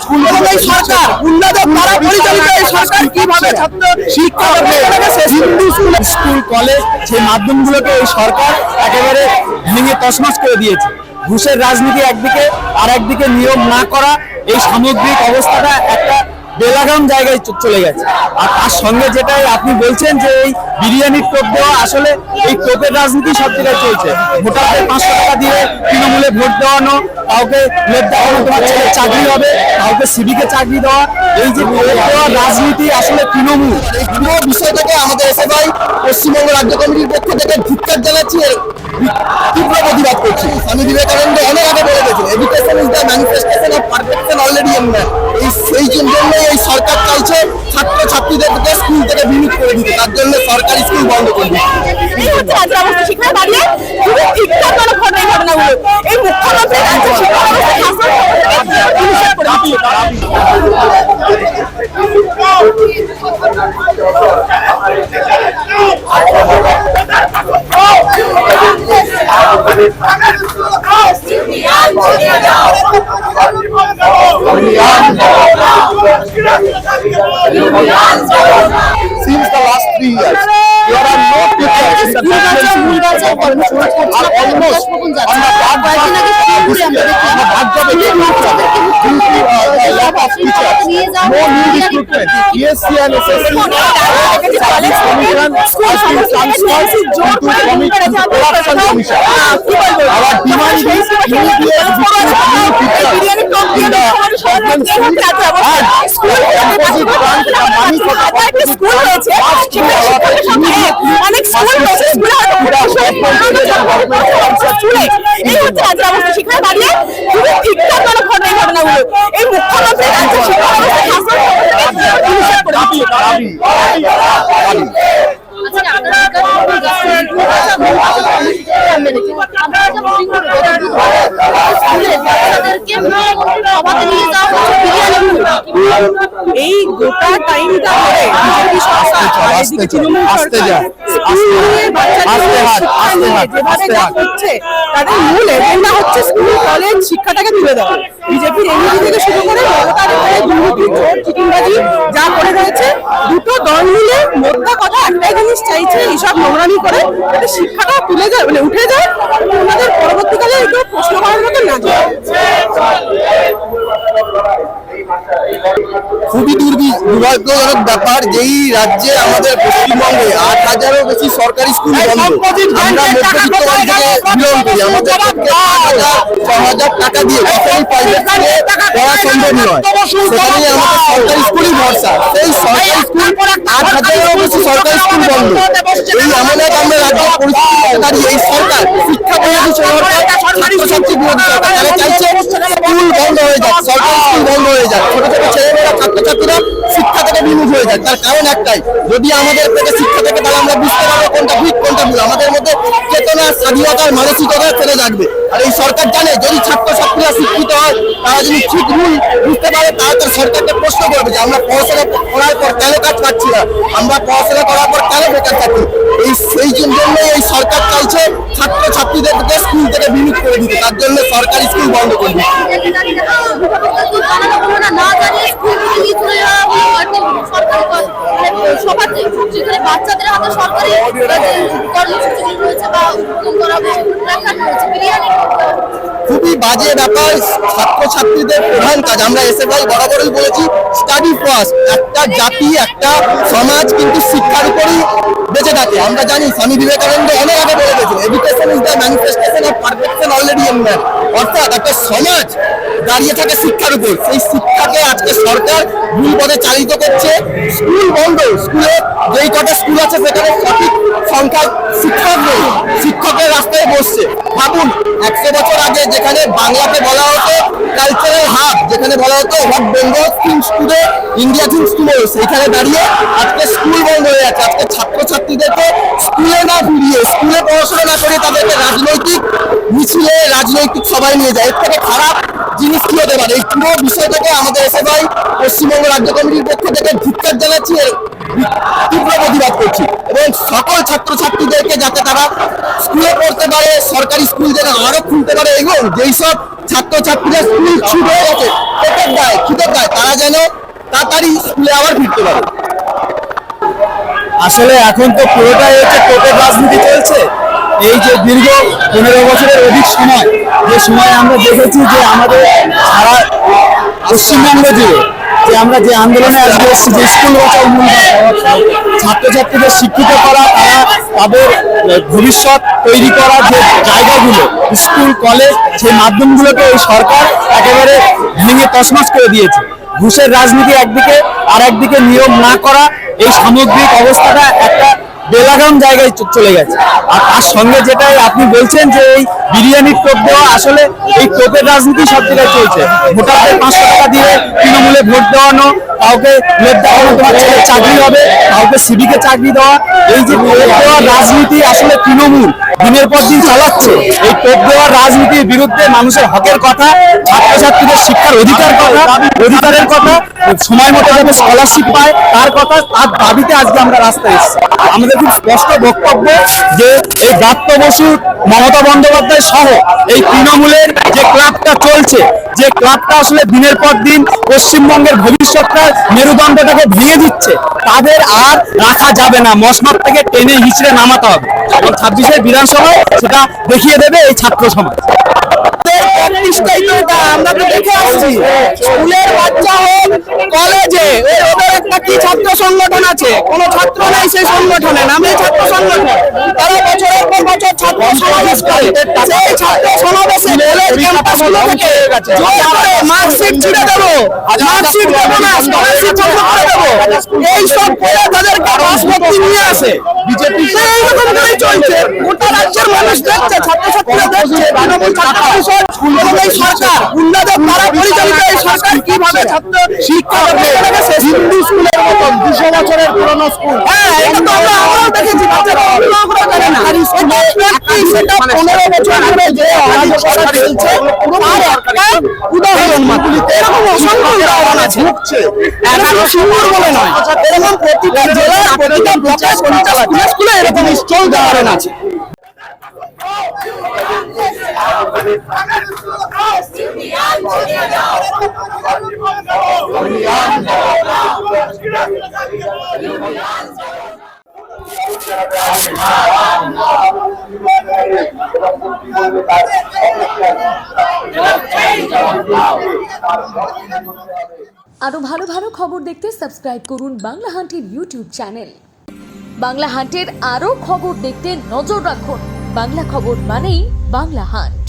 School সরকার উন্নয়ন দ্বারা পরিচালিত এই সরকার কিভাবে ছাত্র শিক্ষা হিন্দু স্কুল কলেজ সেই মাধ্যমগুলোকে এই সরকার একেবারে ভেঙে তছনছ করে দিয়েছে। ঘুষের রাজনীতি একদিকে, আর একদিকে নিয়োগ না করা, এই সামগ্রিক অবস্থাটা একটা বেলাগাম জায়গায় চলে গেছে। আর তার সঙ্গে যেটাই আপনি বলছেন যে এই বিরিয়ানির টোপ দেওয়া, আসলে এই টোপের রাজনীতি সব জায়গায় চলছে। ভোটারদের 500 টাকা দিয়ে তৃণমূলে ভোট দেওয়ানো, কাউকে ভোট দেওয়ানো তোমার ছেলে চাকরি হবে, কাউকে সিভিকে চাকরি দেওয়া, এই যে ভোট দেওয়ার রাজনীতি আসলে তৃণমূল। এই পুরো বিষয়টাকে আমাদের এসএফআই পশ্চিমবঙ্গ রাজ্য কমিটির পক্ষ থেকে ধিক্কার জানাচ্ছি, তীব্র প্রতিবাদ করছি। স্বামী বিবেকানন্দ অনেক আগে বলে গেছেন, education is the manifestation of perfection already in man. সেই জন্য এই সরকার চাইছে ছাত্র ছাত্রীদেরকে স্কুল থেকে বিমুখ করে দিতে, তার জন্য সরকারি স্কুল বন্ধ করে দিতে। এই হচ্ছে রাজ্যের অবস্থা। সেখানে দাঁড়িয়ে খুবই ধিক্কারজনক ঘটনা এই ঘটনাগুলো। এই মুখ্যমন্ত্রী রাজ্যের শিক্ষা ব্যবস্থা Since the last 3 years, there are no teachers in the almost on the back of lack of teachers, no new recruitment, ESC and SSC commission has been transferred into corruption commission. Our demand is immediate new teachers in the government school and school composite grant the money for the school রয়েছে, অনেক school রয়েছে, এই হচ্ছে রাজ্যের অবস্থা। সেখানে দাঁড়িয়ে খুবই ধিক্কারজনক ঘটনা এই ঘটনাগুলো। এই মুখ্যমন্ত্রী রাজ্যের শিক্ষা এই গোটা টাইমটা ধরে বিজেপি সরকার তৃণমূল সরকার হচ্ছে তাদের মূল এজেন্ডা হচ্ছে স্কুল কলেজ শিক্ষাটাকে তুলে দেওয়া। বিজেপির এমপি থেকে শুরু করে দুর্নীতি, চোর, চিটিংবাজি যা করে রয়েছে, দুটো দল মিলে মোদ্দা কথা একটাই জিনিস চাইছে, এইসব নোংরামি করে যাতে শিক্ষাটা তুলে যায়, মানে উঠে যায়, ওনাদের পরবর্তীকালে একটু প্রশ্ন করার মতো না যায়। খুবই দুর্ভাগ্যজনক ব্যাপার যে এই রাজ্যে আমাদের পশ্চিমবঙ্গে 8000-এরও বেশি সরকারি স্কুল বন্ধ। আমরা মধ্যবিত্ত বাড়ি থেকে বিলং করি, আমাদের পক্ষে 5000-6000 টাকা দিয়ে কখনোই প্রাইভেট স্কুলে পড়া সম্ভব নয়। সেখানে আমাদের সরকারি স্কুলই ভরসা। সেই সরকারি স্কুল 8000-এরও বেশি সরকারি স্কুল বন্ধ। এই এমন এক আমরা রাজ্যের পরিস্থিতি দাঁড়িয়ে এই সরকার শিক্ষা বিরোধী সরকার, ছাত্রছাত্রী বিরোধী সরকার, তারা চাইছে স্কুল বন্ধ হয়ে যাক, সরকারি স্কুল বন্ধ হয়ে যাক, ছোট ছোট ছেলেমেয়েরা ছাত্রছাত্রীরা শিক্ষা থেকে বিমুখ হয়ে যায়। তার কারণ একটাই, যদি আমাদের থেকে শিক্ষা থেকে তাহলে আমরা বুঝতে পারবো কোনটা ঠিক কোনটা ভুল। আমাদের মধ্যে চেতনা, স্বাধীনতার মানসিকতা ফেলে থাকবে। আর এই সরকার জানে যদি ছাত্রছাত্রীরা শিক্ষিত হয়, তারা যদি ঠিক ভুল বুঝতে পারে, তারা তার সরকারকে প্রশ্ন করবে যে আমরা পড়াশোনা করার পর কেন কাজ পাচ্ছি না, আমরা পড়াশোনা করার পর কেন বেকার থাকি। সেই জন্য এই সরকার চাইছে ছাত্রছাত্রীদেরকে স্কুল থেকে বিমুখ করে দিতে, তার জন্য সরকারি স্কুল বন্ধ করে দিতে। বাচ্চাদের হাতে সরকারি কর্মসূচি রয়েছে বা খুবই বাজে ব্যাপার। ছাত্রছাত্রীদের প্রধান কাজ, আমরা এসএফআই বরাবরই বলেছি, স্টাডি ফার্স্ট। একটা জাতি, একটা সমাজ কিন্তু শিক্ষার উপরই বেঁচে থাকে। আমরা জানি স্বামী বিবেকানন্দ অনেক আগে বলে গেছেন, education is the manifestation of perfection already in man. অর্থাৎ একটা সমাজ দাঁড়িয়ে থাকে শিক্ষার উপর। সেই শিক্ষাকে আজকে সরকার ভুল পথে চালিত করছে। স্কুল বন্ধ, স্কুলে যেই কটা স্কুল আছে সেখানে সঠিক সংখ্যায় শিক্ষক নেই, শিক্ষকের রাস্তায় বসছে। ভাবুন, 100 বছর আগে যেখানে বাংলাকে বলা হতো কালচারাল হাব, যেখানে বলা হতো what Bengal things today India things tomorrow, সেইখানে দাঁড়িয়ে আজকে স্কুল বন্ধ হয়ে যাচ্ছে। আজকে ছাত্রছাত্রীদেরকে স্কুলে না ফিরিয়ে, স্কুলে পড়াশোনা না করে তাদেরকে রাজনৈতিক মিছিলে, রাজনৈতিক সভায় নিয়ে যায়। এর থেকে খারাপ জিনিস কি হতে পারে? এই পুরো বিষয়টাকে আমাদের এসএফআই পশ্চিমবঙ্গ রাজ্য কমিটির পক্ষ থেকে ধিক্কার জানাচ্ছি, তীব্র প্রতিবাদ করছি এবং সকল ছাত্রছাত্রীদেরকে যাতে তারা স্কুলে পড়তে পারে, সরকারি স্কুল যেন আরো খুলতে পারে এবং যেই সব ছাত্রছাত্রীরা স্কুল ছুট হয়ে গেছে পেটের দায় খিদের দায় তারা যেন তাড়াতাড়ি স্কুলে আবার ফিরতে পারে। আসলে এখন তো পুরোটাই হচ্ছে টোপের রাজনীতি চলছে। এই যে দীর্ঘ 15 বছরের অধিক সময়, যে সময় আমরা দেখেছি যে আমাদের সারা পশ্চিমবঙ্গ জুড়ে যে আমরা যে আন্দোলনে আজকে এসেছি, যে স্কুল বাঁচাও মূল বাঁচাও, ছাত্রছাত্রীদের শিক্ষিত করা, তারা তাদের ভবিষ্যৎ তৈরি করার যে জায়গাগুলো স্কুল কলেজ সেই মাধ্যমগুলোকে এই সরকার একেবারে ভেঙে তছনছ করে দিয়েছে। ঘুষের রাজনীতি একদিকে, আর একদিকে নিয়ম না করা, এই সামগ্রিক অবস্থাটা একটা বেলাগাম জায়গায় চলে গেছে। আর তার সঙ্গে যেটাই আপনি বলছেন যে এই বিরিয়ানির টোপ দেওয়া, আসলে এই টোপের রাজনীতি সব জায়গায় চলছে। ভোটারদের 500 টাকা দিয়ে তৃণমূলে ভোট দেওয়ানো, কাউকে লোভ দেখানো তোমার ছেলে চাকরি হবে, কাউকে সিভিকে চাকরি দেওয়া, এই যে টোপ দেওয়ার রাজনীতি আসলে তৃণমূল দিনের পর দিন চালাচ্ছে। এই টোপ দেওয়ার রাজনীতির বিরুদ্ধে মানুষের হকের কথা, ছাত্রছাত্রীদের শিক্ষার অধিকারের কথা, সময় মতো যাতে স্কলারশিপ পায় তার কথা, তার দাবিতে আজকে আমরা রাস্তায় এসেছি। আমাদের খুব স্পষ্ট বক্তব্য যে এই ব্রাত্য বসু, মমতা বন্দ্যোপাধ্যায় সহ এই তৃণমূলের যে ক্লাবটা চলছে, যে ক্লাবটা আসলে দিনের পর দিন পশ্চিমবঙ্গের ভবিষ্যৎটা মেরুদণ্ডটাকে ভেঙে দিচ্ছে, তাদের আর রাখা যাবে না। মসনদ থেকে টেনে হিচড়ে নামাতে হবে এবং 26-এর বিধানসভায় সেটা দেখিয়ে দেবে এই ছাত্র সমাজ। আমরা তো দেখে আসছি স্কুলের বাচ্চা হোক কলেজে ওদের একটা কি ছাত্র সংগঠন আছে, কোন ছাত্র নাই সেই সংগঠনে, নামে ছাত্র সংগঠন। তারা বছরের পর বছর ছাত্র সমাবেশ করে, সেই ছাত্র সমাবেশে ক্যাম্পাসগুলো থেকে জোর করে মার্কশিট ছিঁড়ে দেবো, মার্কশিট দেবো না, স্কলারশিপ বন্ধ করে দেবো, এইসব করে তাদেরকে রাজনীতি নিয়ে আসে বিজেপি। এইরকম করেই চলছে, গোটা রাজ্যের মানুষ দেখছে, ছাত্রছাত্রীরা দেখছে তৃণমূল ছাত্র পরিষদ এবং এই সরকার গুন্ডাদের দ্বারা পরিচালিত এই সরকার কিভাবে ছাত্র শিক্ষা হিন্দু স্কুলের মতন 200 বছরের পুরনো স্কুল। হ্যাঁ, এটা তো আমরাও দেখেছি, বাচ্চারা অভিভাবকরা জানে না। সেটা 15 বছর ধরে যে অরাজকতা চলছে তার একটা উদাহরণ মাত্র। এরকম অসংখ্য উদাহরণ আছে, এখনো সুন্দর বলে নয়, এরকম প্রতিটা জেলার প্রতিটা ব্লকে স্কুলে এরকম নিশ্চয় উদাহরণ আছে। আরো ভালো ভালো খবর দেখতে সাবস্ক্রাইব করুন বাংলা হান্টের ইউটিউব চ্যানেল। বাংলা হান্টের আরো খবর দেখতে নজর রাখুন। বাংলা খবর মানেই বাংলা হান্ট।